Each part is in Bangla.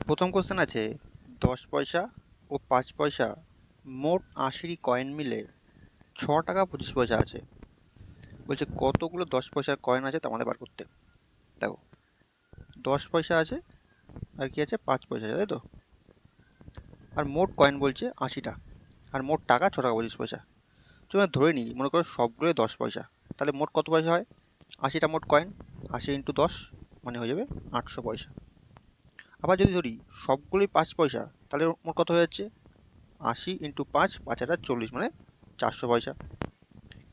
প্রথম কোশ্চেন আছে 10 পয়সা ও 5 পয়সা মোট 80 কয়েন মিলে 6 টাকা 25 পয়সা আছে। বলছে কতগুলো 10 পয়সার কয়েন আছে তা আমাদের বার করতে। দেখো 10 পয়সা আছে আর কি আছে 5 পয়সা আছে, তাই তো? আর মোট কয়েন বলছে 80টা আর মোট টাকা 6 টাকা 25 পয়সা। তুমি ধরে নিই মনে করো সবগুলোই 10 পয়সা, তাহলে মোট কত পয়সা হয়? 80টা মোট কয়েন, 80 ইন্টু 10 মানে হয়ে যাবে 800 পয়সা। আবার যদি ধরি সবগুলোই 5 পয়সা, তাহলে মোট কত হয়ে যাচ্ছে? 80 ইন্টু 5, 5 আর 40 মানে 400 পয়সা।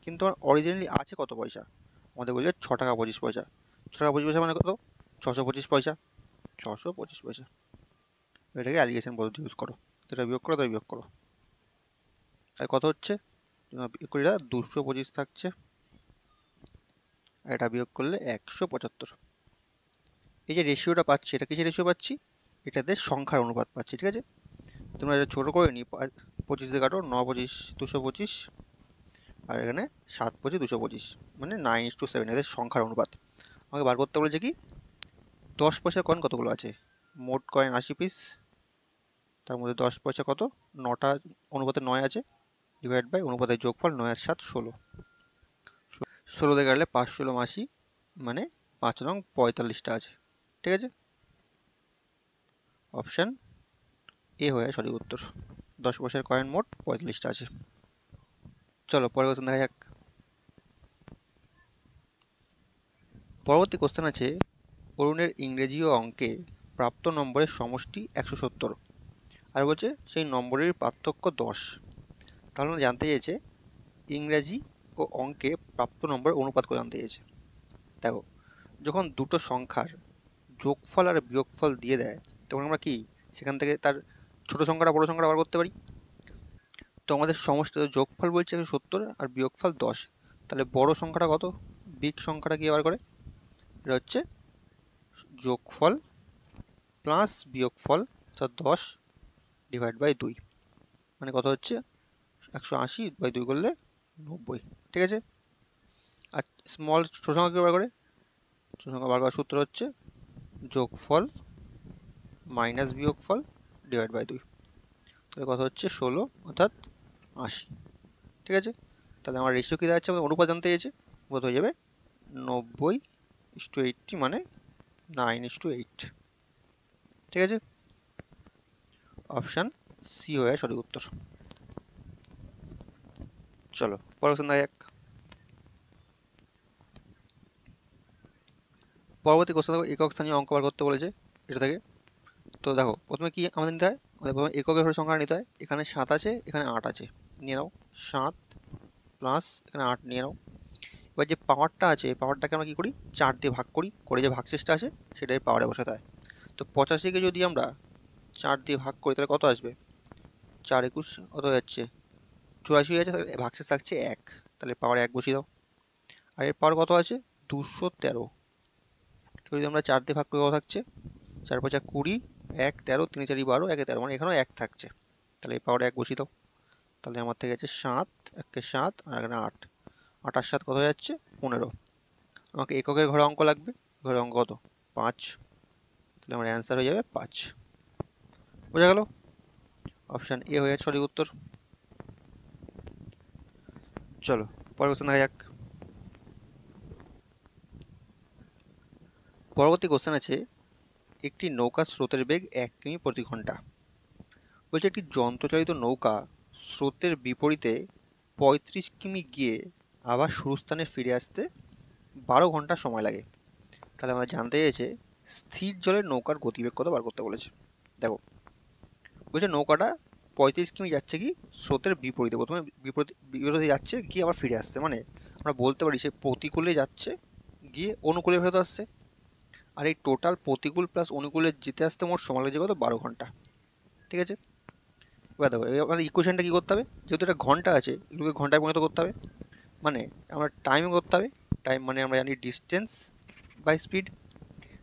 কিন্তু আমার অরিজিনালি আছে কত পয়সা? আমাদের বলছে 6 টাকা 25 পয়সা। 6 টাকা 25 পয়সা মানে কত? 625 পয়সা। 625 পয়সা। এটাকে অ্যালিগেশন পদ্ধতি ইউজ করো। এটা বিয়োগ করো, তাই বিয়োগ করো। আর কত হচ্ছে? বিয়োগ করি, 225 থাকছে, আর এটা বিয়োগ করলে 175। এই যে রেশিওটা পাচ্ছি, এটা কিসের রেশিও পাচ্ছি? এটাতে সংখ্যার অনুপাত পাচ্ছি, ঠিক আছে? তোমরা এটা ছোটো করে নিই, 25 দিয়ে কাটো, 9 25 225, আর এখানে 7 25 225, মানে 9:7, এদের সংখ্যার অনুপাত। আমাকে বার করতে বলেছে কি 10 পয়সার কয়েন কতগুলো আছে। মোট কয়েন 80 পিস, তার মধ্যে 10 পয়সা কত? 9টা অনুপাতে 9 আছে, ডিভাইড বাই অনুপাতের যোগফল 9 আর 7 16। 16 দিয়ে কাটলে 5 16 80, মানে 5 নং 45টা আছে, ঠিক আছে? অপশান এ হয়ে সঠিক উত্তর। 10 পয়সার কয়েন মোট 45টা আছে। চলো পরের কোশ্চেন দেখা যাক। পরবর্তী কোশ্চেন আছে অরুণের ইংরেজি ও অঙ্কে প্রাপ্ত নম্বরের সমষ্টি 170, আর বলছে সেই নম্বরের পার্থক্য 10। তাহলে আমরা জানতে চেয়েছে ইংরাজি ও অঙ্কে প্রাপ্ত নম্বরের অনুপাত করে জানতে চেয়েছে। দেখো যখন দুটো সংখ্যার যোগফল আর বিয়োগফল দিয়ে দেয়, তখন আমরা কি সেখান থেকে তার ছোট সংখ্যাটা বড় সংখ্যাটা বার করতে পারি। তো আমাদের সমষ্টি যোগফল বলছে 170 আর বিয়োগফল 10, তাহলে বড় সংখ্যাটা কত? বিগ সংখ্যাটা কি বার করে? এটা হচ্ছে যোগফল প্লাস বিয়োগফল, অর্থাৎ 10 ডিভাইড বাই 2, মানে কত হচ্ছে 180 বাই 2 করলে 90, ঠিক আছে? আর স্মল ছোট সংখ্যা কি বার করে? ছোট সংখ্যা বার করার সূত্র হচ্ছে যোগফল মাইনাস বিয়োগফল ডিভাইড বাই 2, তাহলে কত হচ্ছে 16, অর্থাৎ 80, ঠিক আছে? তাহলে আমার রেশিও কী দাঁড়াচ্ছে? আমাদের অনুপাত জানতে চেয়েছে, কত হয়ে যাবে 90:80, মানে 9:8, ঠিক আছে? অপশান সি হয়ে সঠিক উত্তর। চলো পরের কোশ্চেন দেখা যাক। পরবর্তী কোশ্চেন দেখো একক স্থানীয় অঙ্ক বার করতে বলেছে এটা থেকে। তো দেখো প্রথমে কি আমাদের নিতে হয়? আমাদের প্রথমে এককের ঘরে সংখ্যা নিতে হয়। এখানে 7 আছে, এখানে 8 আছে, নিয়ে নাও 7 প্লাস এখানে 8 নিয়ে নাও। এবার যে পাওয়ারটা আছে, পাওয়ারটাকে আমরা কী করি? 4 দিয়ে ভাগ করি, করে যে ভাগশেষটা আছে সেটাই পাওয়ারে বসাতে হয়। তো 85কে যদি আমরা 4 দিয়ে ভাগ করি তাহলে কত আসবে? 4 21 কত হয়ে যাচ্ছে? 84 হয়ে যাচ্ছে, তাহলে ভাগশেষ থাকছে 1, তাহলে পাওয়ারে 1 বসিয়ে দাও। আর এর পাওয়ার কত আছে? 213। তো যদি আমরা 4 দিয়ে ভাগ করে কত থাকছে? 4 5 20, 1 13, 3 4 12, 1 13, মানে এখানেও 1 থাকছে, তাহলে এই পাওয়ারে 1 বসিয়ে দাও। তাহলে আমার থেকে আছে 7, 1 7, আর এখানে 8, 8 আর 7 কত হয়ে যাচ্ছে? 15। আমাকে এককের ঘরে অঙ্ক লাগবে, ঘরে অঙ্ক কত? 5, তাহলে আমার অ্যান্সার হয়ে যাবে 5। বোঝা গেল? অপশান এ হয়ে যাচ্ছে সঠিক উত্তর। চলো পরের কোশ্চেন দেখা যাক। পরবর্তী কোশ্চেন আছে একটি নৌকার স্রোতের বেগ 1 কিমি প্রতি ঘন্টা। বলছে একটি যন্ত্রচালিত নৌকা স্রোতের বিপরীতে 35 কিমি গিয়ে আবার শুরুস্থানে ফিরে আসতে 12 ঘন্টা সময় লাগে। তাহলে আমরা জানতে চেয়েছে স্থির জলের নৌকার গতিবেগ কত বার করতে বলেছে। দেখো বলছে নৌকাটা 35 কিমি যাচ্ছে কি স্রোতের বিপরীতে, প্রথমে বিপরীতে যাচ্ছে গিয়ে আবার ফিরে আসছে, মানে আমরা বলতে পারি সে প্রতিকূলে যাচ্ছে গিয়ে অনুকূলে ফেরত আসছে। আর এই টোটাল প্রতিকূল প্লাস অনুকূলে যেতে আসতে মোট সময় লাগছে কত? 12 ঘন্টা, ঠিক আছে? এবার দেখো আমাদের ইকুয়েশনটা কী করতে হবে? যেহেতু এটা ঘন্টা আছে, এগুলোকে ঘন্টায় পরিণত করতে হবে, মানে আমরা টাইমে করতে হবে। টাইম মানে আমরা জানি ডিস্টেন্স বাই স্পিড।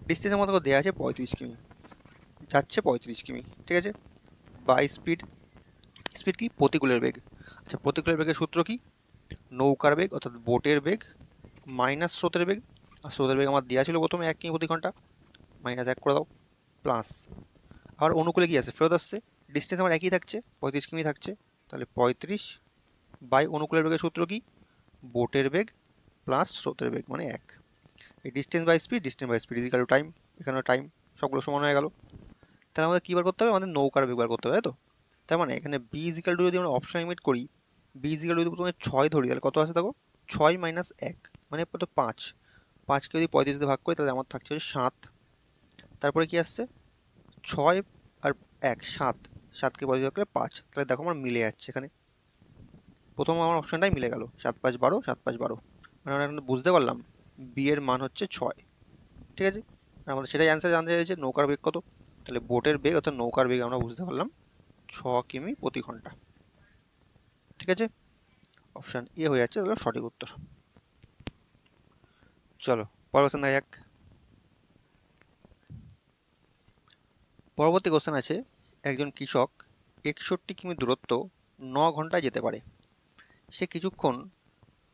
ডিস্টেন্সের মতো দেওয়া আছে 35 কিমি, যাচ্ছে 35 কিমি, ঠিক আছে? বাই স্পিড, স্পিড কি? প্রতিকূলের বেগ। আচ্ছা প্রতিকূলের বেগের সূত্র কি? নৌকার বেগ অর্থাৎ বোটের বেগ মাইনাস স্রোতের বেগ, আর স্রোতের বেগ আমার দেওয়া ছিল প্রথমে 1 কিমি প্রতি ঘন্টা, -1 করে দাও, প্লাস আর অনুকূলে কি আছে, ফেরত আসছে, ডিস্টেন্স আমার একই থাকছে, 35 কিমি থাকছে। তাহলে 35 বাই অনুকূলের বেগের সূত্র কি, বোটের বেগ প্লাস স্রোতের বেগ মানে 1। এই distance by speed is equal to time, এখানে টাইম সবগুলো সমান হয়ে গেল। তাহলে আমাদের কী বার করতে হবে, আমাদের নৌকার বেগ বার করতে হবে, তাই তো। তার মানে এখানে বি ইজ ইকুয়াল টু যদি আমরা অপশন লিমিট করি, বি ইজ ইকুয়াল টু যদি প্রথমে 6 ধরি তাহলে কত আসে দেখো, 6 মাইনাস 1 মানে কত 5, 5কে যদি 35 দিয়ে ভাগ করি তাহলে আমার থাকছে 7। তারপরে কি আসছে 6 আর 1 7, 7কে 35 ভাগ করলে 5, তাহলে দেখো আমার মিলে যাচ্ছে এখানে, প্রথম আমার অপশনটাই মিলে গেল, 7 5 12, 7 5 12, মানে আমরা এখন বুঝতে পারলাম বি এর মান হচ্ছে 6। ঠিক আছে, আর আমাদের সেটাই অ্যান্সার জানতে চাইছে নৌকার বেগ কত, তাহলে বোটের বেগ অর্থাৎ নৌকার বেগ আমরা বুঝতে পারলাম 6 কিমি প্রতি ঘন্টা। ঠিক আছে, অপশান এ হয়ে যাচ্ছে তাহলে সঠিক উত্তর। চলো পরের কোশ্চেন দেখা যাক। পরবর্তী কোশ্চেন আছে, একজন কৃষক 61 কিমি দূরত্ব 9 ঘন্টায় যেতে পারে। সে কিছুক্ষণ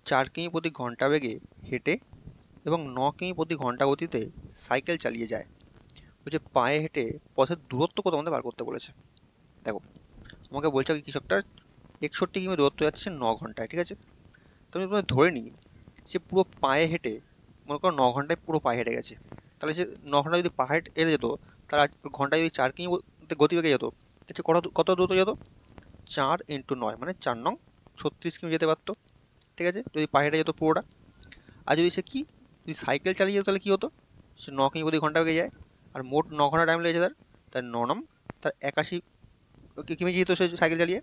4 কিমি প্রতি ঘন্টা বেগে হেঁটে এবং 9 কিমি প্রতি ঘন্টা গতিতে সাইকেল চালিয়ে যায়। বলছে পায়ে হেঁটে পথের দূরত্ব কত আমাদের বার করতে বলেছে। দেখো আমাকে বলছে কৃষকটার 61 কিমি দূরত্ব যাচ্ছে 9 ঘন্টায়। ঠিক আছে, তো আমি ধরে নিই সে পুরো পায়ে হেঁটে, মনে করো 9 ঘন্টায় পুরো পায়ে হেঁটে গেছে, তাহলে সে 9 ঘন্টায় যদি পায়ে হেঁটে যেত, তার ঘন্টায় যদি 4 কিমি গতিবেগে যেত, তাহলে কত দূরত্ব যেত, 4 ইন্টু 9 মানে 4 নং 36 কিমি যেতে পারতো। ঠিক আছে, যদি পায়ে হেঁটে যেত পুরোটা। আর যদি সে কি, যদি সাইকেল চালিয়ে যেত তাহলে কী হতো, সে 9 কিমি প্রতি ঘন্টা বেগে যায়, আর মোট 9 ঘন্টা টাইম লেগেছে তার 9 নম তার 81 কিমি যেত সে সাইকেল চালিয়ে।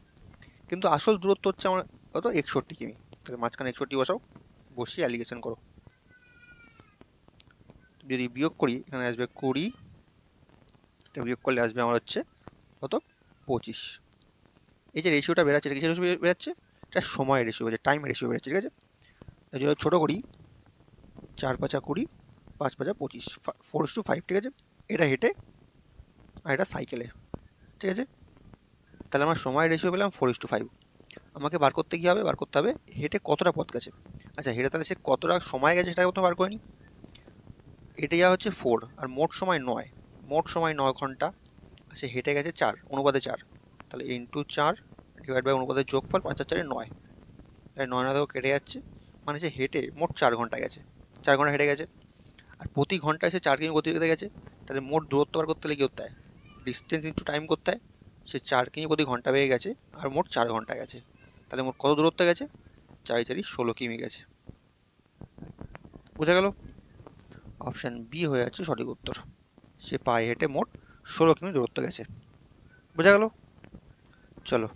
কিন্তু আসল দূরত্ব হচ্ছে আমার কত, 61 কিমি। তাহলে মাঝখানে 61 বসাও, বসিয়ে অ্যালিগেশন করো। যদি বিয়োগ করি এখানে আসবে 20, এটা বিয়োগ করলে আসবে আমার হচ্ছে কত, 25। এই যে রেশিওটা বেরাচ্ছে, এটা কিসের রেশিও বেরাচ্ছে, এটা সময়ের রেশিও বেরাচ্ছে, টাইমের রেশিও বেরাচ্ছে। ঠিক আছে, এই জন্য ছোটো করি, 4 5 20, 5 5 25, 4:5। ঠিক আছে, এটা হেঁটে আর এটা সাইকেলে। ঠিক আছে, তাহলে আমার সময়ের রেশিও পেলাম 4:5। আমাকে বার করতে কী হবে, বার করতে হবে হেঁটে কতটা পথ গেছে। আচ্ছা হেঁটে তাহলে সে কতটা সময় গেছে সেটা প্রথমে বার করে নিই। হেঁটে যাওয়া হচ্ছে 4 আর মোট সময় 9, মোট সময় 9 ঘন্টা, আর সে হেঁটে গেছে 4 অনুপাতে 4, তাহলে ইন্টু 4 ডিভাইড বাই অনুপাতের যোগফল 5 4 9, তাহলে 9 9 কেটে যাচ্ছে, মানে সে হেঁটে মোট 4 ঘন্টা গেছে, 4 ঘন্টা হেঁটে গেছে। আর প্রতি ঘন্টায় সে 4 কিমি গতিবেগে গেছে, তাহলে মোট দূরত্ব বার করতে হলে কী করতে হয়, ডিস্টেন্স ইন্টু টাইম করতে হয়। সে 4 কিমি প্রতি ঘন্টা বেগে গেছে আর মোট 4 ঘন্টা গেছে, তাহলে মোট কত দূরত্ব গেছে, 4 4 16 কিমি গেছে। বোঝা গেল, অপশান বি হয়ে যাচ্ছে সঠিক উত্তর। সে পায়ে হেঁটে মোট 16 কিমি দূরত্ব গেছে। বোঝা গেল। চলো